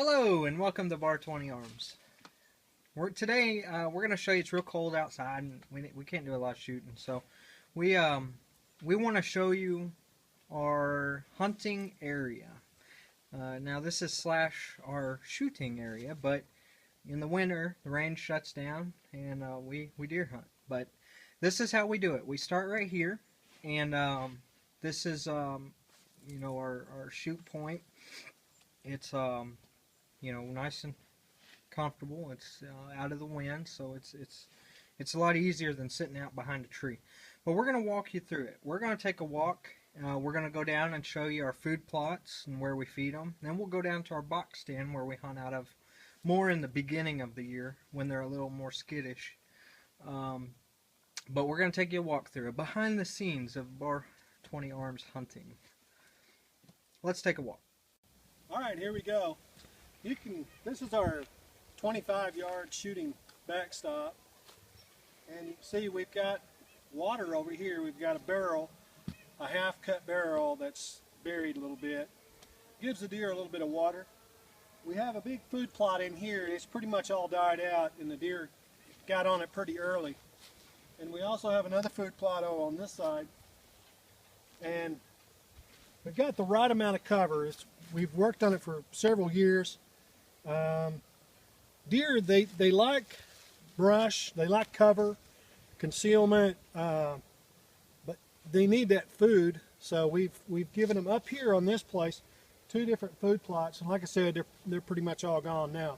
Hello and welcome to Bar20arms. Today we're going to show you it's real cold outside and we can't do a lot of shooting, so we want to show you our hunting area. Now this is slash our shooting area, but in the winter the range shuts down and we deer hunt. But this is how we do it. We start right here, and this is you know, our shoot point. It's you know, nice and comfortable. It's out of the wind, so it's a lot easier than sitting out behind a tree. But we're going to walk you through it. We're going to take a walk. We're going to go down and show you our food plots and where we feed them. Then we'll go down to our box stand where we hunt out of more in the beginning of the year when they're a little more skittish. But we're going to take you a walk through it, behind the scenes of Bar20arms hunting. Let's take a walk. All right, here we go. This is our 25-yard shooting backstop, and you can see we've got water over here. We've got a barrel, a half-cut barrel that's buried a little bit. Gives the deer a little bit of water. We have a big food plot in here. It's pretty much all died out, and the deer got on it pretty early. And we also have another food plot on this side, and we've got the right amount of cover. We've worked on it for several years. Deer, they like brush, they like cover, concealment, but they need that food. So we've given them up here on this place 2 different food plots, and like I said, they're pretty much all gone now.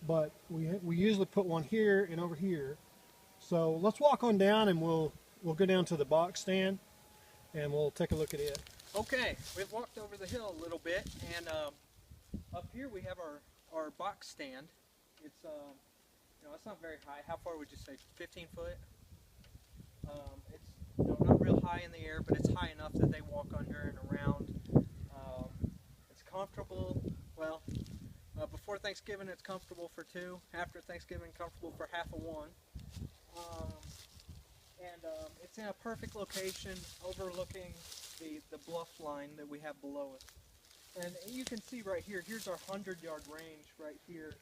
But we usually put one here and over here. So let's walk on down, and we'll go down to the box stand, and we'll take a look at it. Okay, we've walked over the hill a little bit, and up here we have our box stand. It's you know, it's not very high. How far would you say? 15 foot? It's, you know, not real high in the air, but it's high enough that they walk under and around. It's comfortable. Well, before Thanksgiving it's comfortable for 2. After Thanksgiving, comfortable for half of 1. It's in a perfect location overlooking the bluff line that we have below us. And you can see right here, here's our 100-yard range right here.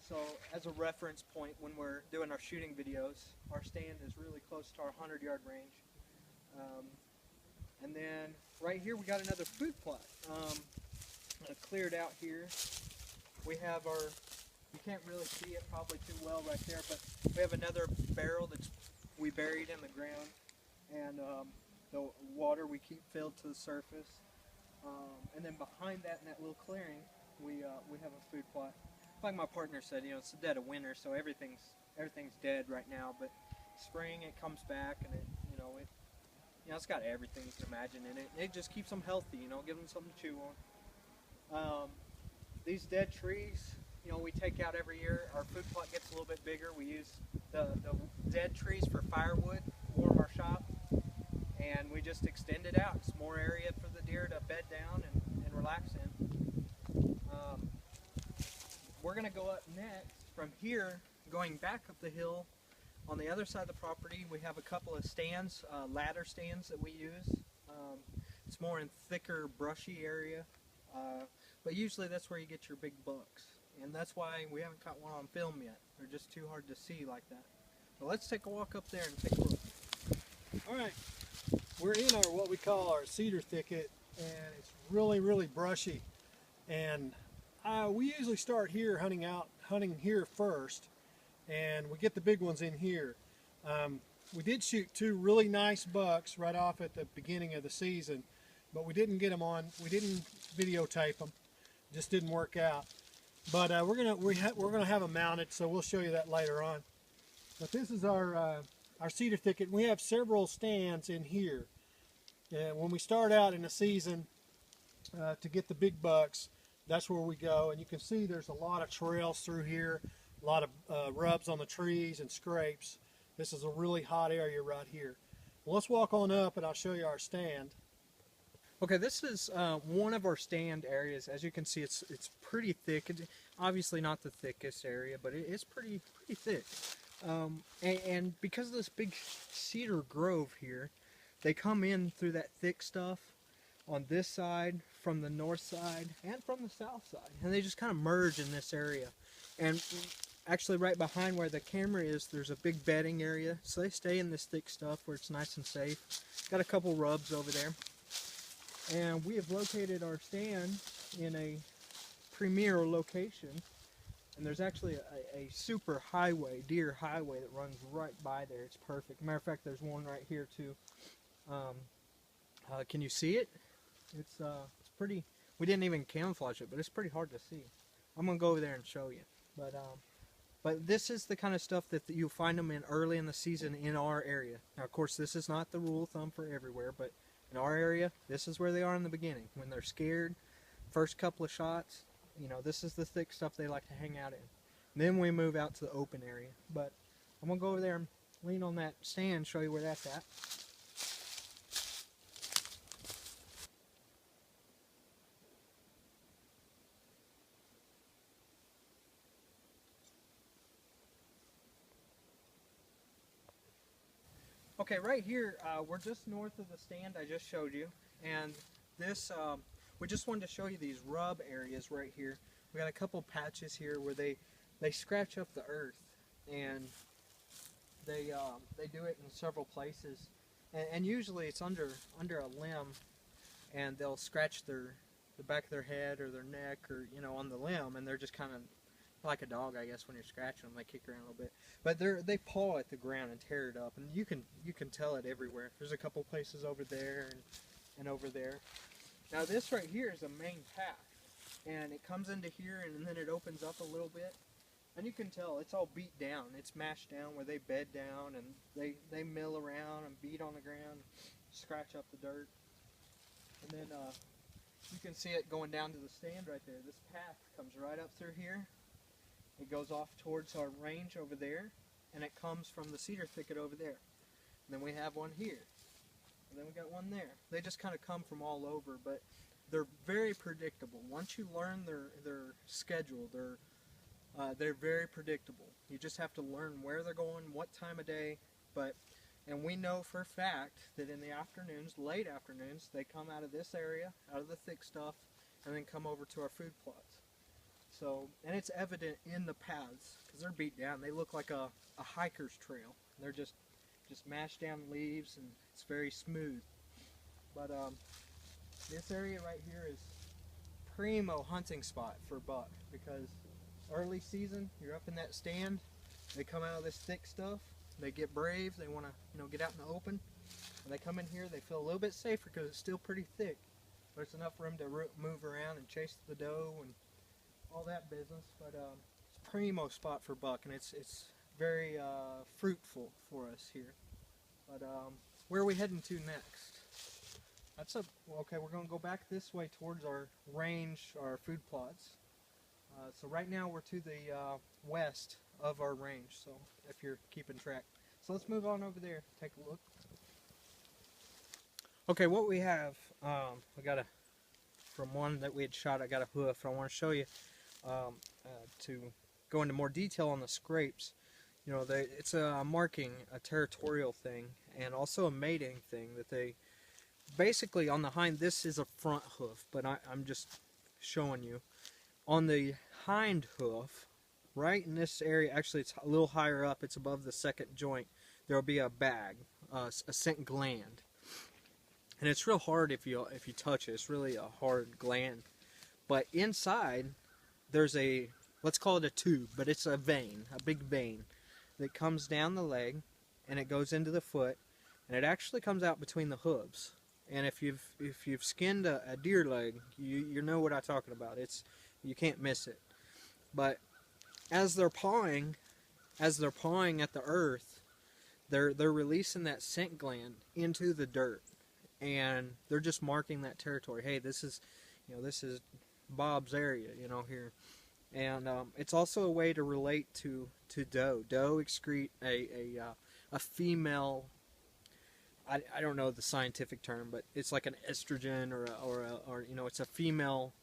So as a reference point when we're doing our shooting videos, our stand is really close to our 100-yard range. And then right here we got another food plot. Cleared out here. We have our, you can't really see it probably too well right there, but we have another barrel that's we buried in the ground, and the water we keep filled to the surface. And then behind that, in that little clearing, we have a food plot. Like my partner said, you know, it's the dead of winter, so everything's dead right now. But spring, it comes back, and it's got everything you can imagine in it. It just keeps them healthy, you know, give them something to chew on. These dead trees, you know, we take out every year. Our food plot gets a little bit bigger. We use the dead trees for firewood, warm our shop, and we just extend it out. It's more area for the deer to bed down and relax in. We're going to go up next from here, going back up the hill. On the other side of the property, we have a couple of stands, ladder stands that we use. It's more in thicker, brushy area, but usually that's where you get your big bucks. And that's why we haven't caught one on film yet. They're just too hard to see like that. So let's take a walk up there and take a look. All right, we're in our what we call our cedar thicket, and it's really, really brushy. And we usually start here hunting here first, and we get the big ones in here. We did shoot 2 really nice bucks right off at the beginning of the season, but we didn't get them on. We didn't videotape them. Just didn't work out. But we're gonna have them mounted, so we'll show you that later on. But this is our cedar thicket. We have several stands in here. And when we start out in the season to get the big bucks, that's where we go. And you can see there's a lot of trails through here, a lot of rubs on the trees and scrapes. This is a really hot area right here. Well, let's walk on up and I'll show you our stand. Okay, this is one of our stand areas. As you can see, it's pretty thick. It's obviously not the thickest area, but it is pretty thick. And because of this big cedar grove here, they come in through that thick stuff on this side from the north side and from the south side, and they just kind of merge in this area. And actually right behind where the camera is, there's a big bedding area, so they stay in this thick stuff where it's nice and safe. Got a couple rubs over there, and we have located our stand in a premier location. And there's actually a super highway, deer highway, that runs right by there. It's perfect. Matter of fact, there's one right here too. Can you see it? It's pretty. We didn't even camouflage it, but it's pretty hard to see. I'm gonna go over there and show you. But this is the kind of stuff that you'll find them in early in the season in our area. Now, of course, this is not the rule of thumb for everywhere, but in our area, this is where they are in the beginning. When they're scared, first couple of shots, you know, this is the thick stuff they like to hang out in. And then we move out to the open area. But I'm going to go over there and lean on that stand, show you where that's at. Okay, right here, we're just north of the stand I just showed you. And this, we just wanted to show you these rub areas right here. We got a couple patches here where they scratch up the earth, and they do it in several places, and usually it's under a limb, and they'll scratch the back of their head or their neck, or you know, on the limb, and they're just kind of like a dog, I guess. When you're scratching them, they kick around a little bit, but they paw at the ground and tear it up, and you can tell it everywhere. There's a couple places over there and over there. Now this right here is a main path, and it comes into here, and then it opens up a little bit, and you can tell it's all beat down. It's mashed down where they bed down, and they mill around and beat on the ground, scratch up the dirt. And then you can see it going down to the stand right there. This path comes right up through here. It goes off towards our range over there, and it comes from the cedar thicket over there. And then we have one here. And then we got one there. They just kind of come from all over, but they're very predictable. Once you learn their schedule, they're very predictable. You just have to learn where they're going, what time of day. And we know for a fact that in the afternoons, late afternoons, they come out of this area, out of the thick stuff, and then come over to our food plots. So, and it's evident in the paths because they're beat down. They look like a hiker's trail. They're just mashed down leaves, and it's very smooth. But this area right here is primo hunting spot for buck, because early season, you're up in that stand, they come out of this thick stuff, they get brave, they want to get out in the open, and they come in here, they feel a little bit safer because it's still pretty thick, but it's enough room to move around and chase the doe and all that business. But it's a primo spot for buck, and it's very fruitful for us here. But where are we heading to next? Okay, we're going to go back this way towards our range, our food plots. So right now we're to the west of our range, so if you're keeping track. So let's move on over there, take a look. Okay, what we have, from one that we had shot, I got a hoof. I want to show you to go into more detail on the scrapes. You know, it's a marking, a territorial thing, and also a mating thing that they basically on the hind. This is a front hoof, but I'm just showing you on the hind hoof, right in this area. Actually, it's a little higher up. It's above the second joint. There will be a bag, a scent gland, and it's real hard if you touch it. It's really a hard gland, but inside there's a, let's call it a tube, but it's a vein, a big vein that comes down the leg, and it goes into the foot, and it actually comes out between the hooves. And if you've skinned a deer leg, you know what I'm talking about. You can't miss it. But as they're pawing at the earth, they're releasing that scent gland into the dirt, and they're just marking that territory. Hey, this is Bob's area, here. And it's also a way to relate to doe. Doe excrete a female. I don't know the scientific term, but it's like an estrogen or it's a female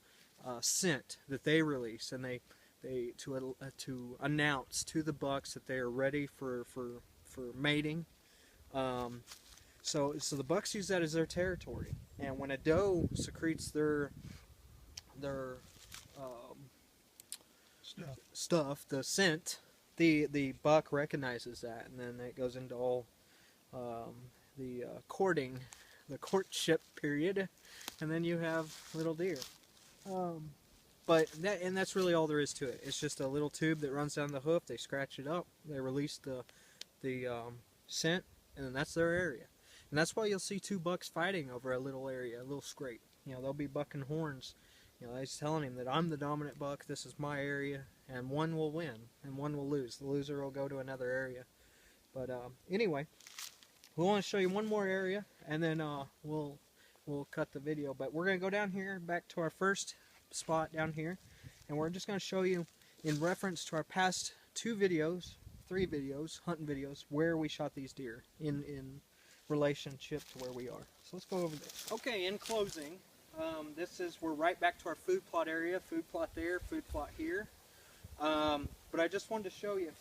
scent that they release, and they to announce to the bucks that they are ready for mating. So the bucks use that as their territory, and when a doe secretes their stuff, the scent, the buck recognizes that, and then it goes into all the courtship period, and then you have little deer. But that's really all there is to it. It's just a little tube that runs down the hoof. They scratch it up, they release the scent, and then that's their area. And that's why you'll see two bucks fighting over a little area, a little scrape. You know, they'll be bucking horns. You know, he's telling him that I'm the dominant buck, this is my area, and one will win, and one will lose. The loser will go to another area. But anyway, we want to show you one more area, and then we'll cut the video. But we're going to go down here, back to our first spot down here, and we're just going to show you, in reference to our past three videos, hunting videos, where we shot these deer in relationship to where we are. So let's go over this. Okay, in closing, we're right back to our food plot area. Food plot there, food plot here. But I just wanted to show you,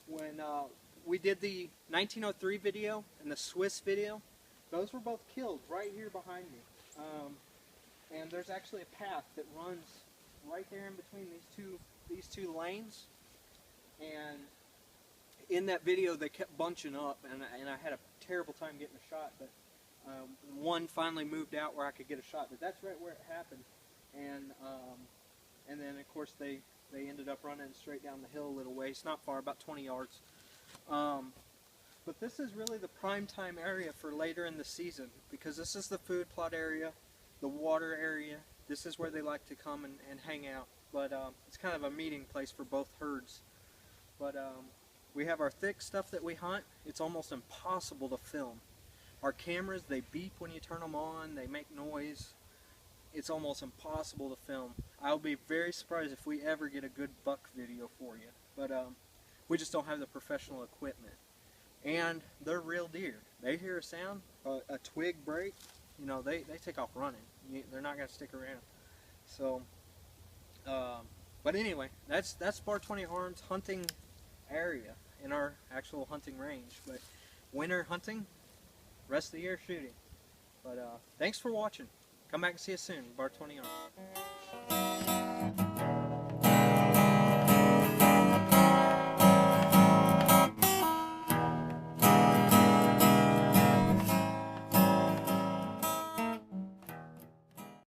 when we did the 1903 video and the Swiss video, those were both killed right here behind me. And there's actually a path that runs right there in between these two lanes. And in that video, they kept bunching up, and I had a terrible time getting a shot. But one finally moved out where I could get a shot. But that's right where it happened. And then of course they ended up running straight down the hill a little ways, not far, about 20 yards. But this is really the prime time area for later in the season, because this is the food plot area, the water area. This is where they like to come and hang out. But it's kind of a meeting place for both herds. But we have our thick stuff that we hunt. It's almost impossible to film. Our cameras, they beep when you turn them on. They make noise. It's almost impossible to film. I'll be very surprised if we ever get a good buck video for you. But we just don't have the professional equipment. And they're real deer. They hear a sound, a twig break, you know, they take off running. They're not going to stick around. So, but anyway, that's Bar20arms hunting area in our actual hunting range. But winter hunting, rest of the year shooting. But thanks for watching. Come back and see us soon. Bar20arms.